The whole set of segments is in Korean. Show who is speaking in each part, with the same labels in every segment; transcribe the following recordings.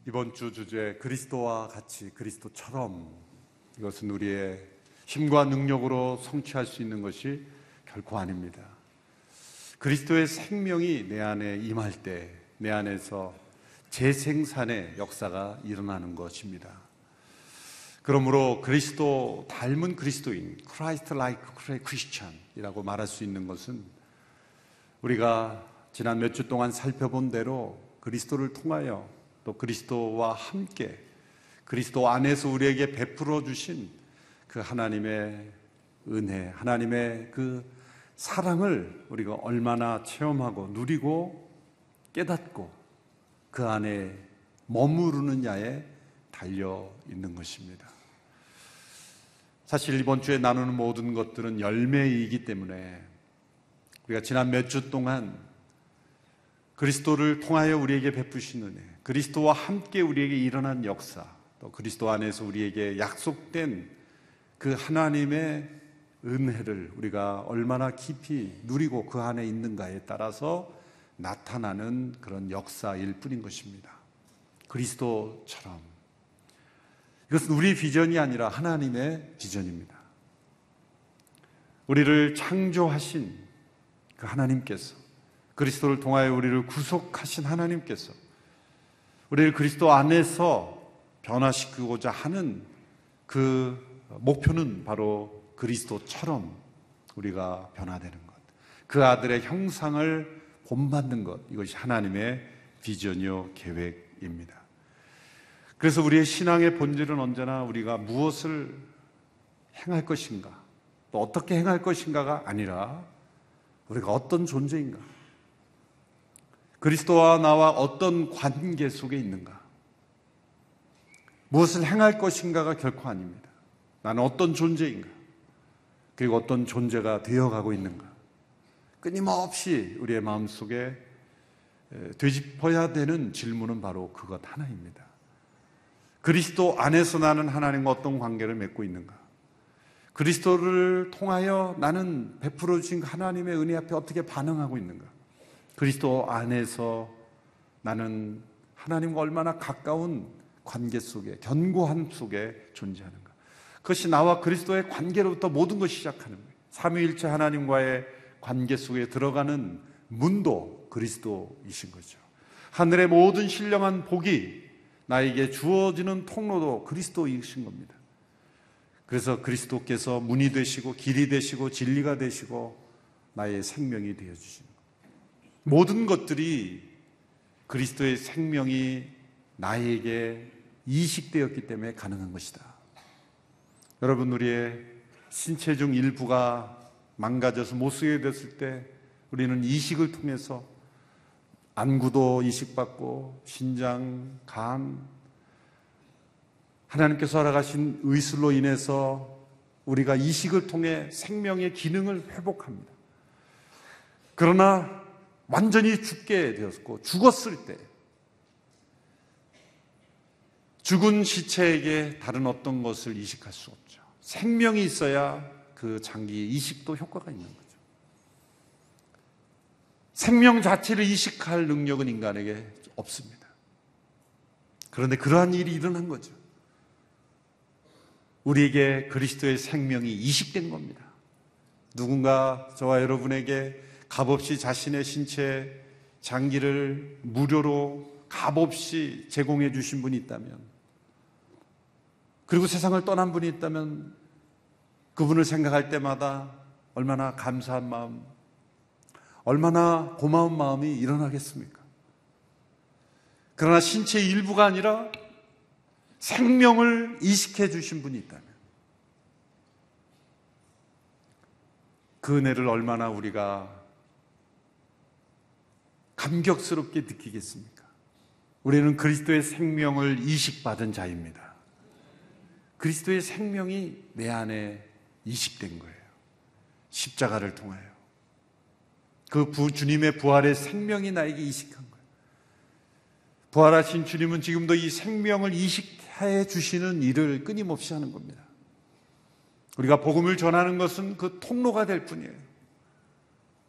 Speaker 1: 이번 주 주제 그리스도와 같이 그리스도처럼, 이것은 우리의 힘과 능력으로 성취할 수 있는 것이 결코 아닙니다. 그리스도의 생명이 내 안에 임할 때 내 안에서 재생산의 역사가 일어나는 것입니다. 그러므로 그리스도 닮은 그리스도인, Christ-like Christian이라고 말할 수 있는 것은 우리가 지난 몇 주 동안 살펴본 대로 그리스도를 통하여 또 그리스도와 함께 그리스도 안에서 우리에게 베풀어 주신 그 하나님의 은혜, 하나님의 그 사랑을 우리가 얼마나 체험하고 누리고 깨닫고 그 안에 머무르느냐에 달려 있는 것입니다. 사실 이번 주에 나누는 모든 것들은 열매이기 때문에 우리가 지난 몇 주 동안 그리스도를 통하여 우리에게 베푸신 은혜, 그리스도와 함께 우리에게 일어난 역사, 또 그리스도 안에서 우리에게 약속된 그 하나님의 은혜를 우리가 얼마나 깊이 누리고 그 안에 있는가에 따라서 나타나는 그런 역사일 뿐인 것입니다. 그리스도처럼. 이것은 우리 비전이 아니라 하나님의 비전입니다. 우리를 창조하신 그 하나님께서, 그리스도를 통하여 우리를 구속하신 하나님께서 우리를 그리스도 안에서 변화시키고자 하는 그 목표는 바로 그리스도처럼 우리가 변화되는 것, 그 아들의 형상을 본받는 것, 이것이 하나님의 비전이요 계획입니다. 그래서 우리의 신앙의 본질은 언제나 우리가 무엇을 행할 것인가, 또 어떻게 행할 것인가가 아니라 우리가 어떤 존재인가, 그리스도와 나와 어떤 관계 속에 있는가, 무엇을 행할 것인가가 결코 아닙니다. 나는 어떤 존재인가, 그리고 어떤 존재가 되어가고 있는가, 끊임없이 우리의 마음속에 되짚어야 되는 질문은 바로 그것 하나입니다. 그리스도 안에서 나는 하나님과 어떤 관계를 맺고 있는가, 그리스도를 통하여 나는 베풀어 주신 하나님의 은혜 앞에 어떻게 반응하고 있는가, 그리스도 안에서 나는 하나님과 얼마나 가까운 관계 속에, 견고함 속에 존재하는가, 그것이 나와 그리스도의 관계로부터 모든 것이 시작하는 거예요. 삼위일체 하나님과의 관계 속에 들어가는 문도 그리스도이신 거죠. 하늘의 모든 신령한 복이 나에게 주어지는 통로도 그리스도이신 겁니다. 그래서 그리스도께서 문이 되시고 길이 되시고 진리가 되시고 나의 생명이 되어주신 것, 모든 것들이 그리스도의 생명이 나에게 이식되었기 때문에 가능한 것이다. 여러분, 우리의 신체 중 일부가 망가져서 못 쓰게 됐을 때 우리는 이식을 통해서 안구도 이식받고 신장, 간, 하나님께서 허락하신 의술로 인해서 우리가 이식을 통해 생명의 기능을 회복합니다. 그러나 완전히 죽게 되었고, 죽었을 때 죽은 시체에게 다른 어떤 것을 이식할 수 없죠. 생명이 있어야 그 장기의 이식도 효과가 있는 거죠. 생명 자체를 이식할 능력은 인간에게 없습니다. 그런데 그러한 일이 일어난 거죠. 우리에게 그리스도의 생명이 이식된 겁니다. 누군가 저와 여러분에게 값없이 자신의 신체 장기를 무료로 값없이 제공해 주신 분이 있다면, 그리고 세상을 떠난 분이 있다면 그분을 생각할 때마다 얼마나 감사한 마음, 얼마나 고마운 마음이 일어나겠습니까? 그러나 신체의 일부가 아니라 생명을 이식해 주신 분이 있다면 그 은혜를 얼마나 우리가 감격스럽게 느끼겠습니까? 우리는 그리스도의 생명을 이식받은 자입니다. 그리스도의 생명이 내 안에 이식된 거예요. 십자가를 통하여 그 주님의 부활의 생명이 나에게 이식한 거예요. 부활하신 주님은 지금도 이 생명을 이식해 주시는 일을 끊임없이 하는 겁니다. 우리가 복음을 전하는 것은 그 통로가 될 뿐이에요.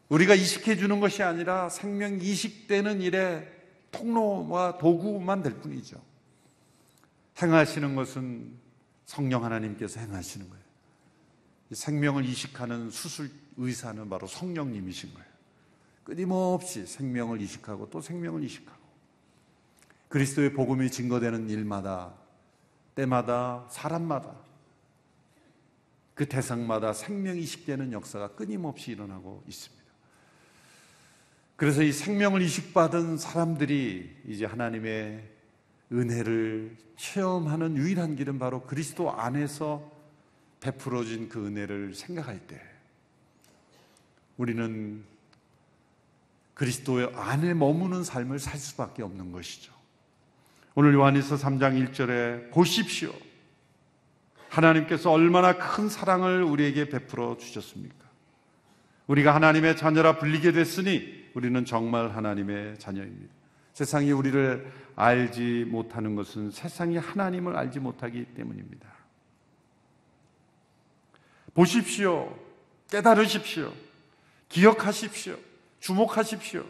Speaker 1: 우리가 이식해 주는 것이 아니라 생명 이식되는 일에 통로와 도구만 될 뿐이죠. 행하시는 것은 성령 하나님께서 행하시는 거예요. 이 생명을 이식하는 수술 의사는 바로 성령님이신 거예요. 끊임없이 생명을 이식하고 또 생명을 이식하고, 그리스도의 복음이 증거되는 일마다, 때마다, 사람마다, 그 대상마다 생명이 이식되는 역사가 끊임없이 일어나고 있습니다. 그래서 이 생명을 이식받은 사람들이 이제 하나님의 은혜를 체험하는 유일한 길은 바로 그리스도 안에서 베풀어진 그 은혜를 생각할 때 우리는 그리스도 안에 머무는 삶을 살 수밖에 없는 것이죠. 오늘 요한일서 3장 1절에 보십시오, 하나님께서 얼마나 큰 사랑을 우리에게 베풀어 주셨습니까? 우리가 하나님의 자녀라 불리게 됐으니 우리는 정말 하나님의 자녀입니다. 세상이 우리를 알지 못하는 것은 세상이 하나님을 알지 못하기 때문입니다. 보십시오, 깨달으십시오, 기억하십시오, 주목하십시오,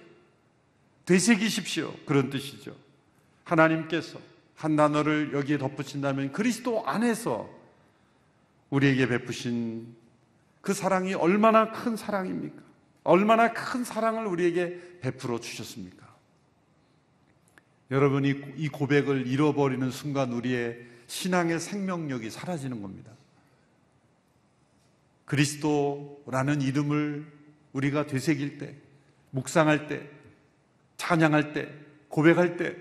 Speaker 1: 되새기십시오, 그런 뜻이죠. 하나님께서 한 단어를 여기에 덧붙인다면 그리스도 안에서 우리에게 베푸신 그 사랑이 얼마나 큰 사랑입니까? 얼마나 큰 사랑을 우리에게 베풀어 주셨습니까? 여러분이 이 고백을 잃어버리는 순간 우리의 신앙의 생명력이 사라지는 겁니다. 그리스도라는 이름을 우리가 되새길 때, 묵상할 때, 찬양할 때, 고백할 때,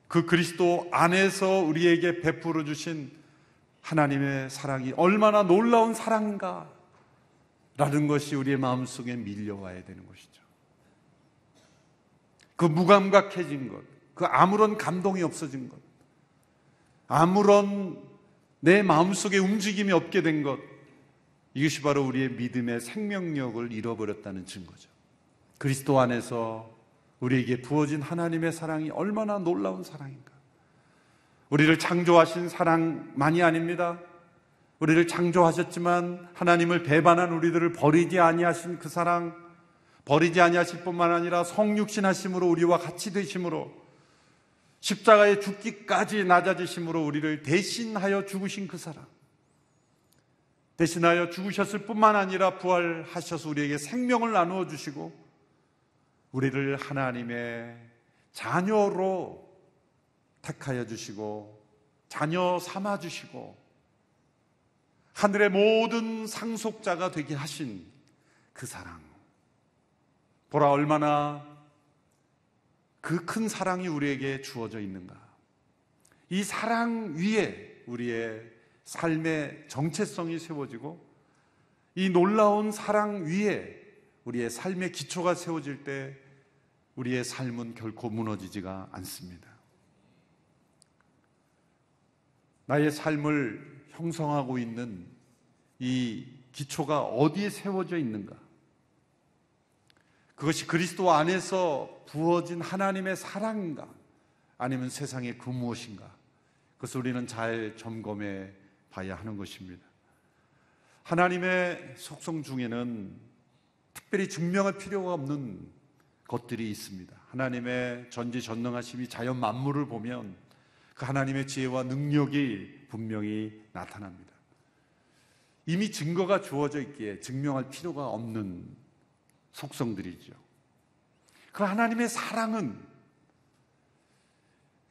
Speaker 1: 그 그리스도 안에서 우리에게 베풀어 주신 하나님의 사랑이 얼마나 놀라운 사랑인가 라는 것이 우리의 마음속에 밀려와야 되는 것이죠. 그 무감각해진 것, 그 아무런 감동이 없어진 것, 아무런 내 마음속에 움직임이 없게 된 것, 이것이 바로 우리의 믿음의 생명력을 잃어버렸다는 증거죠. 그리스도 안에서 우리에게 부어진 하나님의 사랑이 얼마나 놀라운 사랑인가. 우리를 창조하신 사랑만이 아닙니다. 우리를 창조하셨지만 하나님을 배반한 우리들을 버리지 아니하신 그 사랑, 버리지 아니하실 뿐만 아니라 성육신하심으로 우리와 같이 되심으로, 십자가에 죽기까지 낮아지심으로 우리를 대신하여 죽으신 그 사랑, 대신하여 죽으셨을 뿐만 아니라 부활하셔서 우리에게 생명을 나누어 주시고 우리를 하나님의 자녀로 택하여 주시고 자녀 삼아 주시고 하늘의 모든 상속자가 되게 하신 그 사랑, 보라 얼마나 그 큰 사랑이 우리에게 주어져 있는가. 이 사랑 위에 우리의 삶의 정체성이 세워지고 이 놀라운 사랑 위에 우리의 삶의 기초가 세워질 때 우리의 삶은 결코 무너지지가 않습니다. 나의 삶을 형성하고 있는 이 기초가 어디에 세워져 있는가? 그것이 그리스도 안에서 부어진 하나님의 사랑인가? 아니면 세상의 그 무엇인가? 그것을 우리는 잘 점검해 봐야 하는 것입니다. 하나님의 속성 중에는 특별히 증명할 필요가 없는 것들이 있습니다. 하나님의 전지전능하심이 자연 만물을 보면 그 하나님의 지혜와 능력이 분명히 나타납니다. 이미 증거가 주어져 있기에 증명할 필요가 없는 속성들이죠. 그 하나님의 사랑은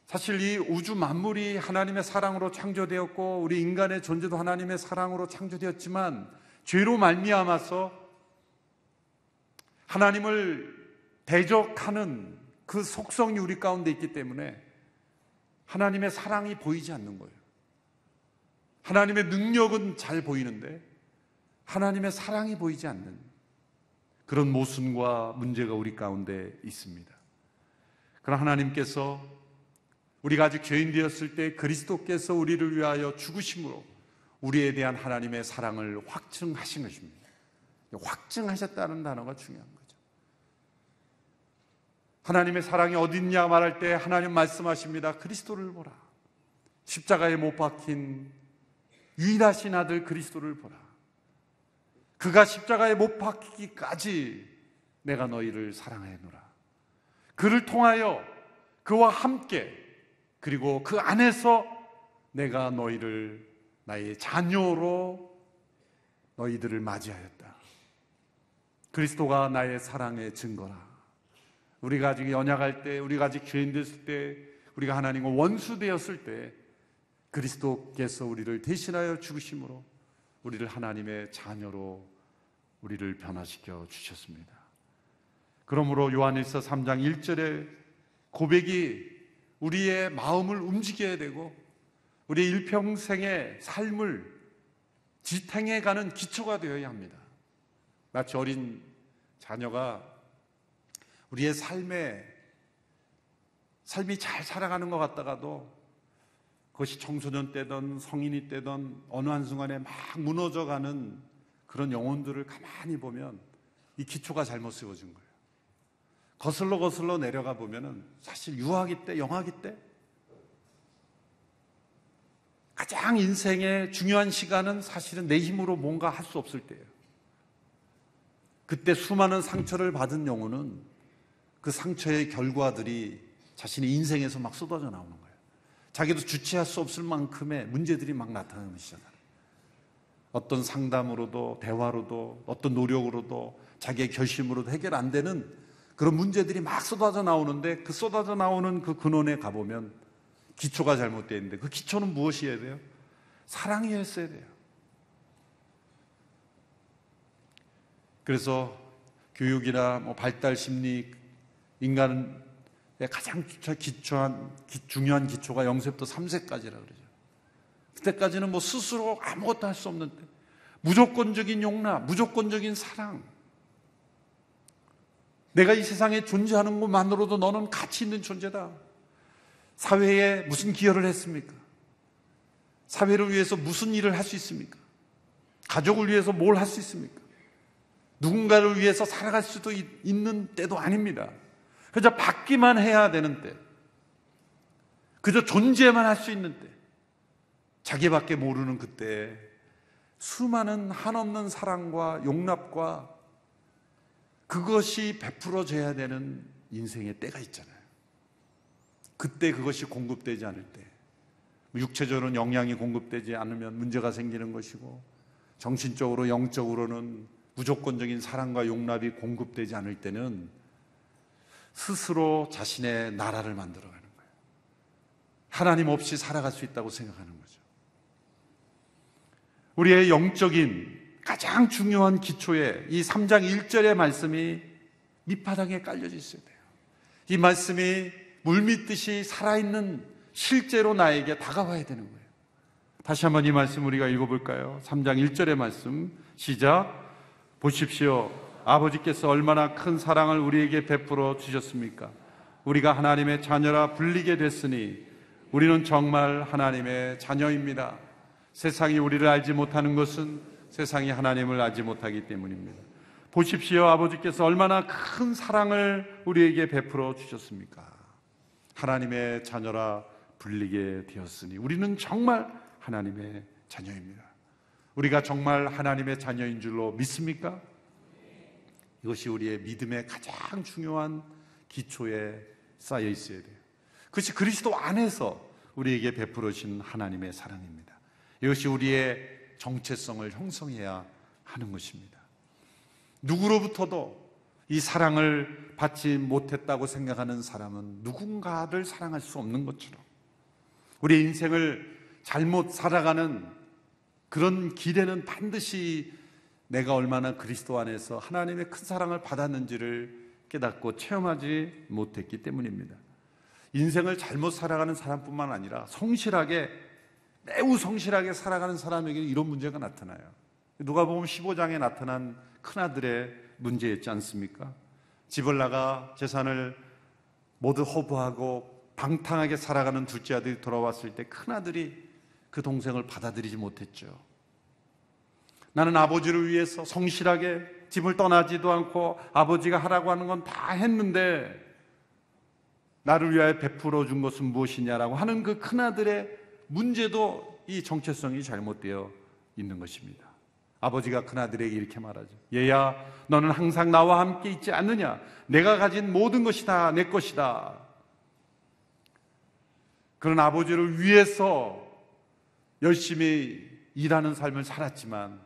Speaker 1: 사실 이 우주 만물이 하나님의 사랑으로 창조되었고 우리 인간의 존재도 하나님의 사랑으로 창조되었지만 죄로 말미암아서 하나님을 대적하는 그 속성이 우리 가운데 있기 때문에 하나님의 사랑이 보이지 않는 거예요. 하나님의 능력은 잘 보이는데 하나님의 사랑이 보이지 않는 그런 모순과 문제가 우리 가운데 있습니다. 그러나 하나님께서 우리가 아직 죄인 되었을 때 그리스도께서 우리를 위하여 죽으심으로 우리에 대한 하나님의 사랑을 확증하신 것입니다. 확증하셨다는 단어가 중요한 거죠. 하나님의 사랑이 어디 있냐 말할 때 하나님 말씀하십니다. 그리스도를 보라. 십자가에 못 박힌 유일하신 아들 그리스도를 보라. 그가 십자가에 못 박히기까지 내가 너희를 사랑하노라. 그를 통하여 그와 함께 그리고 그 안에서 내가 너희를 나의 자녀로 너희들을 맞이하였다. 그리스도가 나의 사랑의 증거라. 우리가 아직 연약할 때, 우리가 아직 죄인 됐을 때, 우리가 하나님과 원수 되었을 때 그리스도께서 우리를 대신하여 죽으심으로 우리를 하나님의 자녀로 우리를 변화시켜 주셨습니다. 그러므로 요한일서 3장 1절의 고백이 우리의 마음을 움직여야 되고 우리의 일평생의 삶을 지탱해가는 기초가 되어야 합니다. 마치 어린 자녀가 우리의 삶이 잘 살아가는 것 같다가도 그것이 청소년 때든 성인이 때든 어느 한순간에 막 무너져가는 그런 영혼들을 가만히 보면 이 기초가 잘못 세워진 거예요. 거슬러 내려가 보면은 사실 유아기 때, 영아기 때 가장 인생의 중요한 시간은 사실은 내 힘으로 뭔가 할 수 없을 때예요. 그때 수많은 상처를 받은 영혼은 그 상처의 결과들이 자신의 인생에서 막 쏟아져 나오는 거예요. 자기도 주체할 수 없을 만큼의 문제들이 막 나타나기 시작하는, 어떤 상담으로도 대화로도 어떤 노력으로도 자기의 결심으로도 해결 안 되는 그런 문제들이 막 쏟아져 나오는데, 그 쏟아져 나오는 그 근원에 가보면 기초가 잘못되어 있는데, 그 기초는 무엇이어야 돼요? 사랑이었어야 돼요. 그래서 교육이나 발달 심리, 인간의 가장 중요한 기초가 0세부터 3세까지라 그러죠. 그때까지는 스스로 아무것도 할 수 없는데, 무조건적인 용납, 무조건적인 사랑. 내가 이 세상에 존재하는 것만으로도 너는 가치 있는 존재다. 사회에 무슨 기여를 했습니까? 사회를 위해서 무슨 일을 할 수 있습니까? 가족을 위해서 뭘 할 수 있습니까? 누군가를 위해서 살아갈 수도 있는 때도 아닙니다. 그저 받기만 해야 되는 때, 그저 존재만 할 수 있는 때, 자기밖에 모르는 그때 수많은 한없는 사랑과 용납과 그것이 베풀어져야 되는 인생의 때가 있잖아요. 그때 그것이 공급되지 않을 때, 육체적으로는 영양이 공급되지 않으면 문제가 생기는 것이고, 정신적으로 영적으로는 무조건적인 사랑과 용납이 공급되지 않을 때는 스스로 자신의 나라를 만들어가는 거예요. 하나님 없이 살아갈 수 있다고 생각하는 거죠. 우리의 영적인 가장 중요한 기초에 이 3장 1절의 말씀이 밑바닥에 깔려져 있어야 돼요. 이 말씀이 물밀듯이 살아있는 실제로 나에게 다가와야 되는 거예요. 다시 한번 이 말씀 우리가 읽어볼까요? 3장 1절의 말씀 시작. 보십시오. 아버지께서 얼마나 큰 사랑을 우리에게 베풀어 주셨습니까? 우리가 하나님의 자녀라 불리게 됐으니 우리는 정말 하나님의 자녀입니다. 세상이 우리를 알지 못하는 것은 세상이 하나님을 알지 못하기 때문입니다. 보십시오. 아버지께서 얼마나 큰 사랑을 우리에게 베풀어 주셨습니까? 하나님의 자녀라 불리게 되었으니 우리는 정말 하나님의 자녀입니다. 우리가 정말 하나님의 자녀인 줄로 믿습니까? 이것이 우리의 믿음의 가장 중요한 기초에 쌓여 있어야 돼요. 그것이 그리스도 안에서 우리에게 베풀어진 하나님의 사랑입니다. 이것이 우리의 정체성을 형성해야 하는 것입니다. 누구로부터도 이 사랑을 받지 못했다고 생각하는 사람은 누군가를 사랑할 수 없는 것처럼, 우리의 인생을 잘못 살아가는 그런 길에는 반드시 내가 얼마나 그리스도 안에서 하나님의 큰 사랑을 받았는지를 깨닫고 체험하지 못했기 때문입니다. 인생을 잘못 살아가는 사람뿐만 아니라 매우 성실하게 살아가는 사람에게는 이런 문제가 나타나요. 누가복음 15장에 나타난 큰아들의 문제였지 않습니까? 집을 나가 재산을 모두 허브하고 방탕하게 살아가는 둘째 아들이 돌아왔을 때 큰아들이 그 동생을 받아들이지 못했죠. 나는 아버지를 위해서 성실하게 집을 떠나지도 않고 아버지가 하라고 하는 건 다 했는데 나를 위하여 베풀어 준 것은 무엇이냐라고 하는 그 큰아들의 문제도 이 정체성이 잘못되어 있는 것입니다. 아버지가 큰아들에게 이렇게 말하죠. 얘야, 너는 항상 나와 함께 있지 않느냐? 내가 가진 모든 것이 다 내 것이다. 그런 아버지를 위해서 열심히 일하는 삶을 살았지만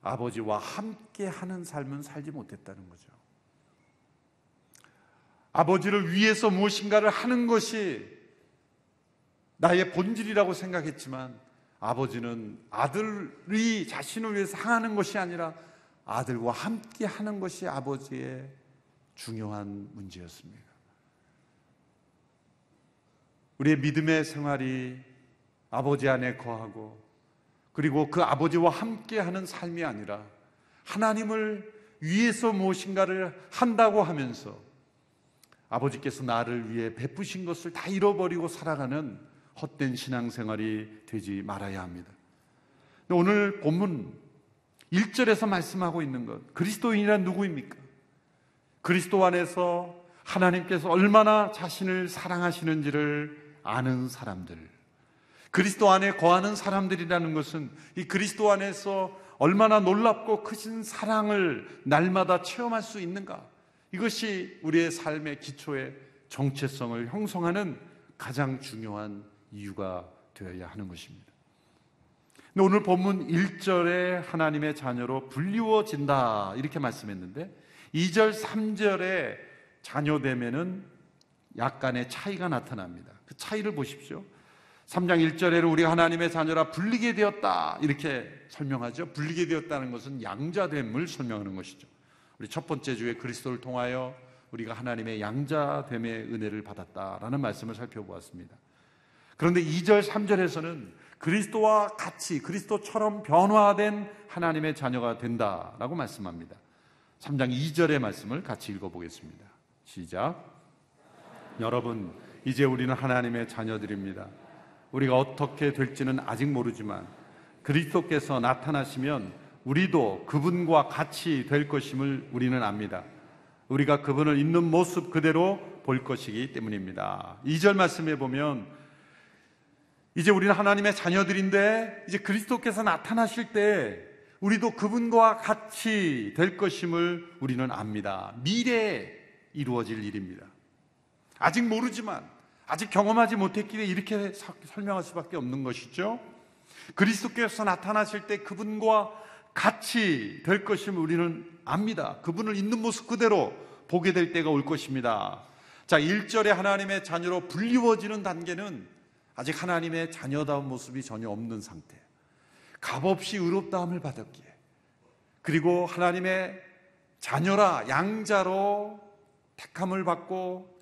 Speaker 1: 아버지와 함께 하는 삶은 살지 못했다는 거죠. 아버지를 위해서 무엇인가를 하는 것이 나의 본질이라고 생각했지만 아버지는 아들이 자신을 위해서 하는 것이 아니라 아들과 함께 하는 것이 아버지의 중요한 문제였습니다. 우리의 믿음의 생활이 아버지 안에 거하고 그리고 그 아버지와 함께 하는 삶이 아니라 하나님을 위해서 무엇인가를 한다고 하면서 아버지께서 나를 위해 베푸신 것을 다 잃어버리고 살아가는 헛된 신앙생활이 되지 말아야 합니다. 오늘 본문 1절에서 말씀하고 있는 것, 그리스도인이란 누구입니까? 그리스도 안에서 하나님께서 얼마나 자신을 사랑하시는지를 아는 사람들, 그리스도 안에 거하는 사람들이라는 것은 이 그리스도 안에서 얼마나 놀랍고 크신 사랑을 날마다 체험할 수 있는가, 이것이 우리의 삶의 기초의 정체성을 형성하는 가장 중요한 이유가 되어야 하는 것입니다. 근데 오늘 본문 1절에 하나님의 자녀로 불리워진다 이렇게 말씀했는데 2절, 3절에 자녀됨에는 약간의 차이가 나타납니다. 그 차이를 보십시오. 3장 1절에는 우리가 하나님의 자녀라 불리게 되었다 이렇게 설명하죠. 불리게 되었다는 것은 양자됨을 설명하는 것이죠. 우리 첫 번째 주에 그리스도를 통하여 우리가 하나님의 양자됨의 은혜를 받았다라는 말씀을 살펴보았습니다. 그런데 2절, 3절에서는 그리스도와 같이 그리스도처럼 변화된 하나님의 자녀가 된다라고 말씀합니다. 3장 2절의 말씀을 같이 읽어보겠습니다. 시작. 여러분, 이제 우리는 하나님의 자녀들입니다. 우리가 어떻게 될지는 아직 모르지만 그리스도께서 나타나시면 우리도 그분과 같이 될 것임을 우리는 압니다. 우리가 그분을 있는 모습 그대로 볼 것이기 때문입니다. 2절 말씀에 보면 이제 우리는 하나님의 자녀들인데 이제 그리스도께서 나타나실 때 우리도 그분과 같이 될 것임을 우리는 압니다. 미래에 이루어질 일입니다. 아직 모르지만 아직 경험하지 못했기에 이렇게 설명할 수밖에 없는 것이죠. 그리스도께서 나타나실 때 그분과 같이 될 것임을 우리는 압니다. 그분을 있는 모습 그대로 보게 될 때가 올 것입니다. 자, 1절에 하나님의 자녀로 불리워지는 단계는 아직 하나님의 자녀다운 모습이 전혀 없는 상태, 값없이 의롭다함을 받았기에, 그리고 하나님의 자녀라 양자로 택함을 받고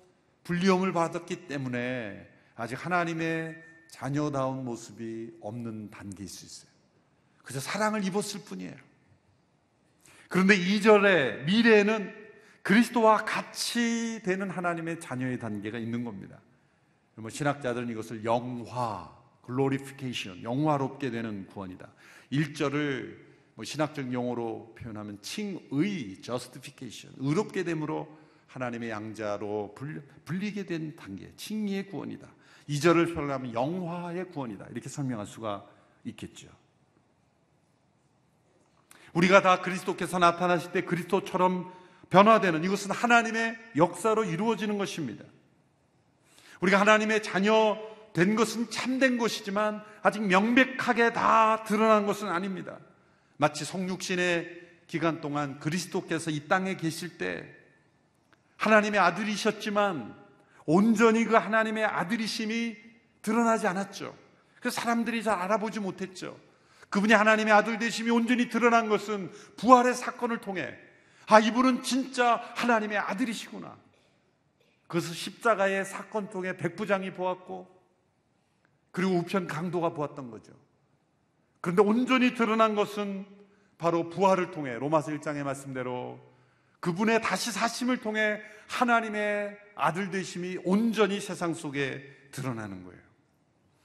Speaker 1: 불리움을 받았기 때문에 아직 하나님의 자녀다운 모습이 없는 단계일 수 있어요. 그저 사랑을 입었을 뿐이에요. 그런데 2절에 미래에는 그리스도와 같이 되는 하나님의 자녀의 단계가 있는 겁니다. 신학자들은 이것을 영화, glorification, 영화롭게 되는 구원이다. 1절을 신학적 용어로 표현하면 칭의, justification, 의롭게 됨으로 하나님의 양자로 불리게 된 단계, 칭의의 구원이다. 2절을 표현하면 영화의 구원이다. 이렇게 설명할 수가 있겠죠. 우리가 다 그리스도께서 나타나실 때 그리스도처럼 변화되는, 이것은 하나님의 역사로 이루어지는 것입니다. 우리가 하나님의 자녀 된 것은 참된 것이지만 아직 명백하게 다 드러난 것은 아닙니다. 마치 성육신의 기간 동안 그리스도께서 이 땅에 계실 때 하나님의 아들이셨지만 온전히 그 하나님의 아들이심이 드러나지 않았죠. 그래서 사람들이 잘 알아보지 못했죠. 그분이 하나님의 아들 되심이 온전히 드러난 것은 부활의 사건을 통해 이분은 진짜 하나님의 아들이시구나. 그것을 십자가의 사건 통해 백부장이 보았고 그리고 우편 강도가 보았던 거죠. 그런데 온전히 드러난 것은 바로 부활을 통해 로마서 1장의 말씀대로 그분의 다시 사심을 통해 하나님의 아들 되심이 온전히 세상 속에 드러나는 거예요.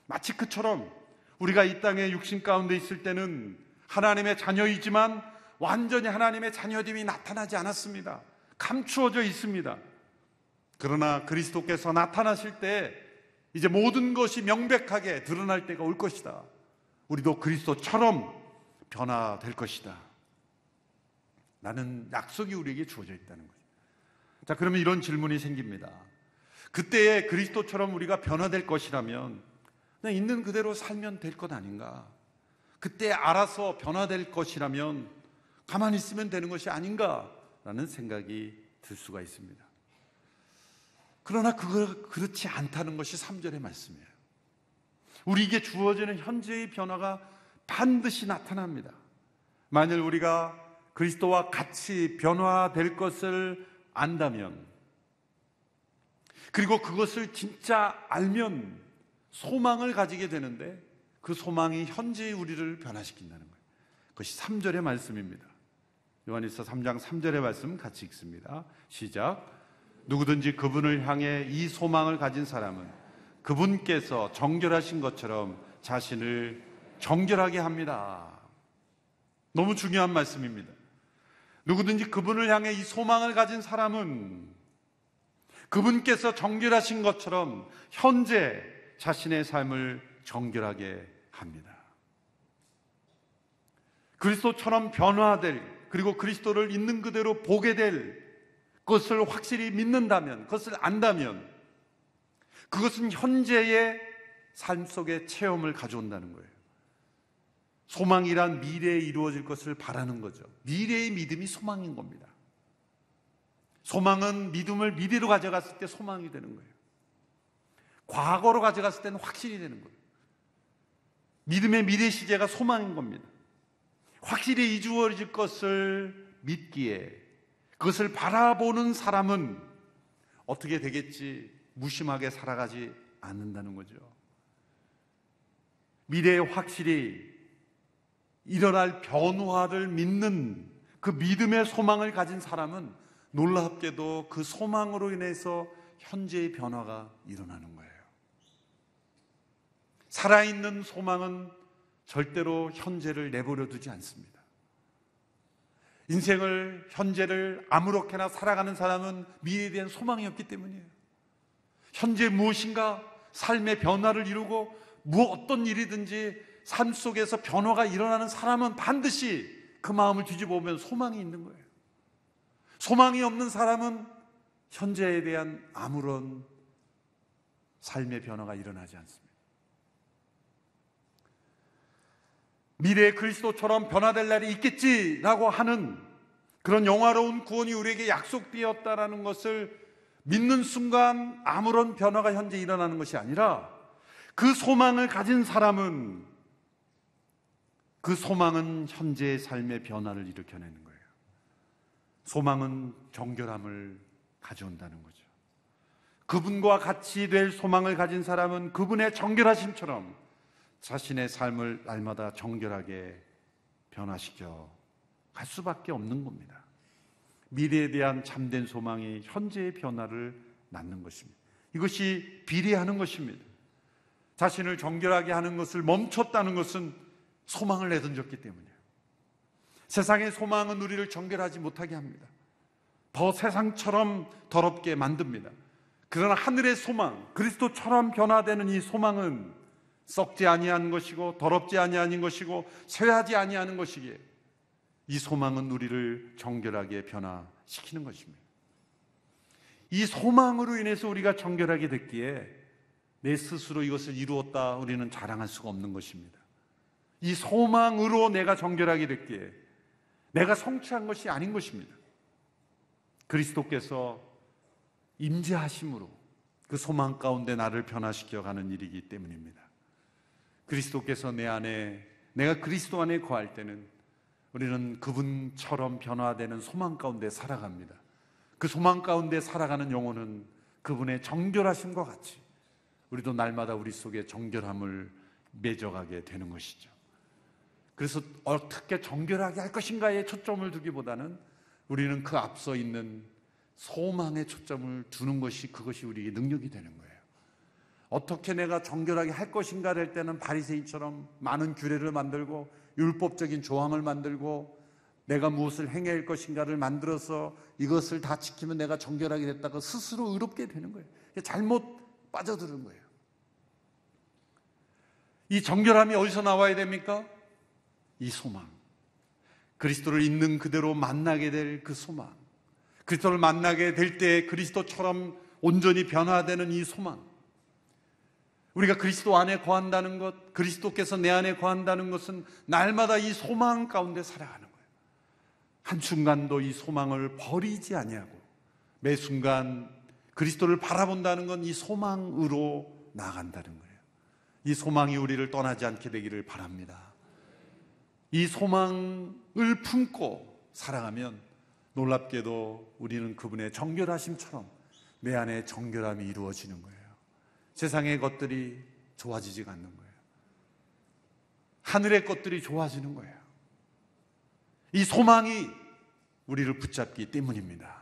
Speaker 1: 마치 그처럼 우리가 이 땅에 육신 가운데 있을 때는 하나님의 자녀이지만 완전히 하나님의 자녀됨이 나타나지 않았습니다. 감추어져 있습니다. 그러나 그리스도께서 나타나실 때 이제 모든 것이 명백하게 드러날 때가 올 것이다. 우리도 그리스도처럼 변화될 것이다. 라는 약속이 우리에게 주어져 있다는 거죠. 자, 그러면 이런 질문이 생깁니다. 그때에 그리스도처럼 우리가 변화될 것이라면 그냥 있는 그대로 살면 될 것 아닌가? 그때 알아서 변화될 것이라면 가만히 있으면 되는 것이 아닌가라는 생각이 들 수가 있습니다. 그러나 그렇지 않다는 것이 3절의 말씀이에요. 우리에게 주어지는 현재의 변화가 반드시 나타납니다. 만일 우리가 그리스도와 같이 변화될 것을 안다면, 그리고 그것을 진짜 알면 소망을 가지게 되는데, 그 소망이 현재의 우리를 변화시킨다는 거예요. 그것이 3절의 말씀입니다. 요한일서 3장 3절의 말씀 같이 읽습니다. 시작. 누구든지 그분을 향해 이 소망을 가진 사람은 그분께서 정결하신 것처럼 자신을 정결하게 합니다. 너무 중요한 말씀입니다. 누구든지 그분을 향해 이 소망을 가진 사람은 그분께서 정결하신 것처럼 현재 자신의 삶을 정결하게 합니다. 그리스도처럼 변화될, 그리고 그리스도를 있는 그대로 보게 될 것을 확실히 믿는다면, 그것을 안다면, 그것은 현재의 삶 속에 체험을 가져온다는 거예요. 소망이란 미래에 이루어질 것을 바라는 거죠. 미래의 믿음이 소망인 겁니다. 소망은 믿음을 미래로 가져갔을 때 소망이 되는 거예요. 과거로 가져갔을 때는 확신이 되는 거예요. 믿음의 미래 시제가 소망인 겁니다. 확실히 이루어질 것을 믿기에, 그것을 바라보는 사람은 어떻게 되겠지 무심하게 살아가지 않는다는 거죠. 미래에 확실히 일어날 변화를 믿는 그 믿음의 소망을 가진 사람은 놀랍게도 그 소망으로 인해서 현재의 변화가 일어나는 거예요. 살아있는 소망은 절대로 현재를 내버려 두지 않습니다. 인생을, 현재를 아무렇게나 살아가는 사람은 미래에 대한 소망이 없기 때문이에요. 현재 무엇인가 삶의 변화를 이루고 어떤 일이든지 삶 속에서 변화가 일어나는 사람은 반드시 그 마음을 뒤집어 보면 소망이 있는 거예요. 소망이 없는 사람은 현재에 대한 아무런 삶의 변화가 일어나지 않습니다. 미래에 그리스도처럼 변화될 날이 있겠지라고 하는 그런 영화로운 구원이 우리에게 약속되었다라는 것을 믿는 순간 아무런 변화가 현재 일어나는 것이 아니라, 그 소망을 가진 사람은 그 소망은 현재의 삶의 변화를 일으켜내는 거예요. 소망은 정결함을 가져온다는 거죠. 그분과 같이 될 소망을 가진 사람은 그분의 정결하심처럼 자신의 삶을 날마다 정결하게 변화시켜 갈 수밖에 없는 겁니다. 미래에 대한 참된 소망이 현재의 변화를 낳는 것입니다. 이것이 비례하는 것입니다. 자신을 정결하게 하는 것을 멈췄다는 것은 소망을 내던졌기 때문이에요. 세상의 소망은 우리를 정결하지 못하게 합니다. 더 세상처럼 더럽게 만듭니다. 그러나 하늘의 소망, 그리스도처럼 변화되는 이 소망은 썩지 아니한 것이고 더럽지 아니한 것이고 쇠하지 아니하는 것이기에, 이 소망은 우리를 정결하게 변화시키는 것입니다. 이 소망으로 인해서 우리가 정결하게 됐기에 내 스스로 이것을 이루었다 우리는 자랑할 수가 없는 것입니다. 이 소망으로 내가 정결하게 됐기에 내가 성취한 것이 아닌 것입니다. 그리스도께서 임재하심으로 그 소망 가운데 나를 변화시켜가는 일이기 때문입니다. 그리스도께서 내 안에, 내가 그리스도 안에 거할 때는 우리는 그분처럼 변화되는 소망 가운데 살아갑니다. 그 소망 가운데 살아가는 영혼은 그분의 정결하심과 같이 우리도 날마다 우리 속에 정결함을 맺어가게 되는 것이죠. 그래서 어떻게 정결하게 할 것인가에 초점을 두기보다는 우리는 그 앞서 있는 소망에 초점을 두는 것이, 그것이 우리에게 능력이 되는 거예요. 어떻게 내가 정결하게 할 것인가 할 때는 바리새인처럼 많은 규례를 만들고 율법적인 조항을 만들고 내가 무엇을 행해야 할 것인가를 만들어서 이것을 다 지키면 내가 정결하게 됐다고 스스로 의롭게 되는 거예요. 잘못 빠져드는 거예요. 이 정결함이 어디서 나와야 됩니까? 이 소망, 그리스도를 있는 그대로 만나게 될 그 소망, 그리스도를 만나게 될 때 그리스도처럼 온전히 변화되는 이 소망, 우리가 그리스도 안에 거한다는 것, 그리스도께서 내 안에 거한다는 것은 날마다 이 소망 가운데 살아가는 거예요. 한순간도 이 소망을 버리지 아니하고 매 순간 그리스도를 바라본다는 건 이 소망으로 나아간다는 거예요. 이 소망이 우리를 떠나지 않게 되기를 바랍니다. 이 소망을 품고 살아가면 놀랍게도 우리는 그분의 정결하심처럼 내 안에 정결함이 이루어지는 거예요. 세상의 것들이 좋아지지가 않는 거예요. 하늘의 것들이 좋아지는 거예요. 이 소망이 우리를 붙잡기 때문입니다.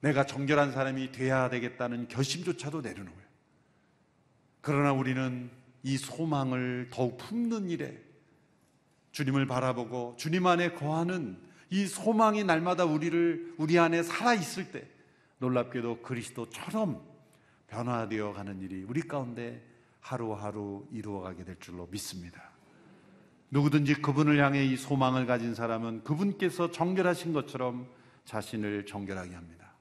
Speaker 1: 내가 정결한 사람이 돼야 되겠다는 결심조차도 내리는 거예요. 그러나 우리는 이 소망을 더욱 품는 일에 주님을 바라보고 주님 안에 거하는 이 소망이 날마다 우리 안에 살아있을 때 놀랍게도 그리스도처럼 변화되어 가는 일이 우리 가운데 하루하루 이루어가게 될 줄로 믿습니다. 누구든지 그분을 향해 이 소망을 가진 사람은 그분께서 정결하신 것처럼 자신을 정결하게 합니다.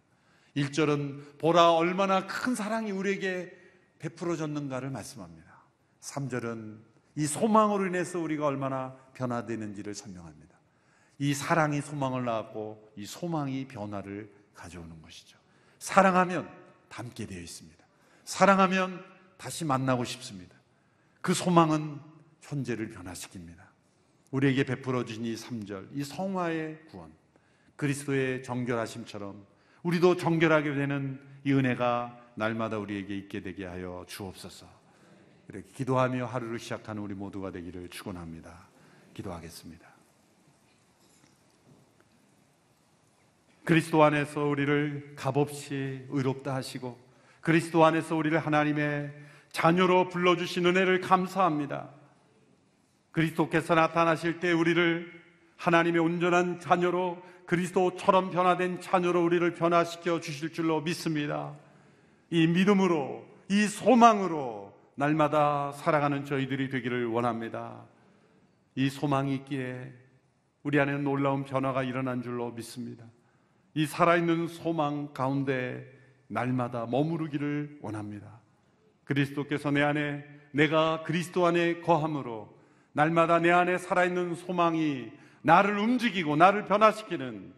Speaker 1: 1절은 보라 얼마나 큰 사랑이 우리에게 베풀어졌는가를 말씀합니다. 3절은 이 소망으로 인해서 우리가 얼마나 변화되는지를 설명합니다. 이 사랑이 소망을 낳았고 이 소망이 변화를 가져오는 것이죠. 사랑하면 닮게 되어 있습니다. 사랑하면 다시 만나고 싶습니다. 그 소망은 현재를 변화시킵니다. 우리에게 베풀어 주신 이 3절, 이 성화의 구원, 그리스도의 정결하심처럼 우리도 정결하게 되는 이 은혜가 날마다 우리에게 있게 되게 하여 주옵소서. 이렇게 기도하며 하루를 시작하는 우리 모두가 되기를 축원합니다. 기도하겠습니다. 그리스도 안에서 우리를 값없이 의롭다 하시고 그리스도 안에서 우리를 하나님의 자녀로 불러주신 은혜를 감사합니다. 그리스도께서 나타나실 때 우리를 하나님의 온전한 자녀로 그리스도처럼 변화된 자녀로 우리를 변화시켜 주실 줄로 믿습니다. 이 믿음으로 이 소망으로 날마다 살아가는 저희들이 되기를 원합니다. 이 소망이 있기에 우리 안에 놀라운 변화가 일어난 줄로 믿습니다. 이 살아있는 소망 가운데 날마다 머무르기를 원합니다. 그리스도께서 내 안에, 내가 그리스도 안에 거함으로 날마다 내 안에 살아있는 소망이 나를 움직이고 나를 변화시키는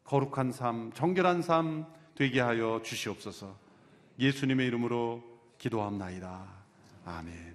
Speaker 1: 거룩한 삶, 정결한 삶 되게 하여 주시옵소서. 예수님의 이름으로 기도합나이다. 아멘.